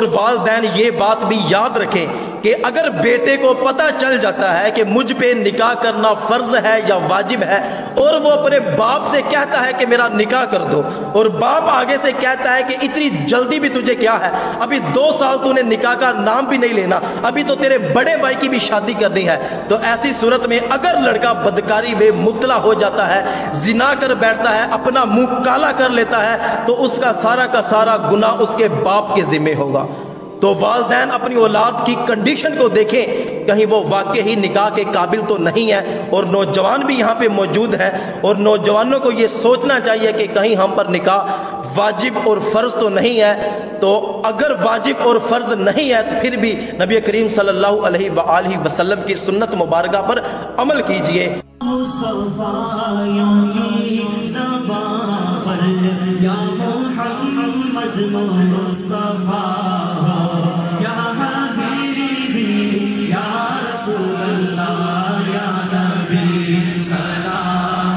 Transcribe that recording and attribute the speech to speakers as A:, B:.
A: اور والدین یہ بات بھی یاد رکھیں کہ اگر بیٹے کو پتہ چل جاتا ہے کہ مجھ پہ نکاح کرنا فرض ہے یا واجب ہے اور وہ اپنے باپ سے کہتا ہے کہ میرا نکاح کر دو، اور باپ آگے سے کہتا ہے کہ اتنی جلدی بھی تجھے کیا ہے، ابھی 2 سال تو نے نکاح کا نام بھی نہیں لینا، ابھی تو تیرے بڑے بھائی کی بھی شادی کرنی ہے، تو ایسی صورت میں اگر لڑکا بدکاری میں مبتلا ہو جاتا ہے، زنا کر بیٹھتا ہے، اپنا منہ کالا کر لیتا ہے، تو اس کا سارا گناہ اس کے باپ کے ذمہ ہوگا۔ تو والدین اپنی اولاد کی کنڈیشن کو دیکھیں، کہیں وہ واقعی نکاح کے قابل تو نہیں ہے، اور نوجوان بھی یہاں پہ موجود ہیں، اور نوجوانوں کو یہ سوچنا چاہیے کہ کہیں ہم پر نکاح واجب اور فرض تو نہیں ہے۔ تو اگر واجب اور فرض نہیں ہے تو پھر بھی نبی کریم صلی اللہ علیہ وآلہ وسلم کی سنت مبارکہ پر عمل کیجئے۔
B: یا محمد مصطفیٰ، یا حبیبی، یا رسول اللہ، یا نبی سلام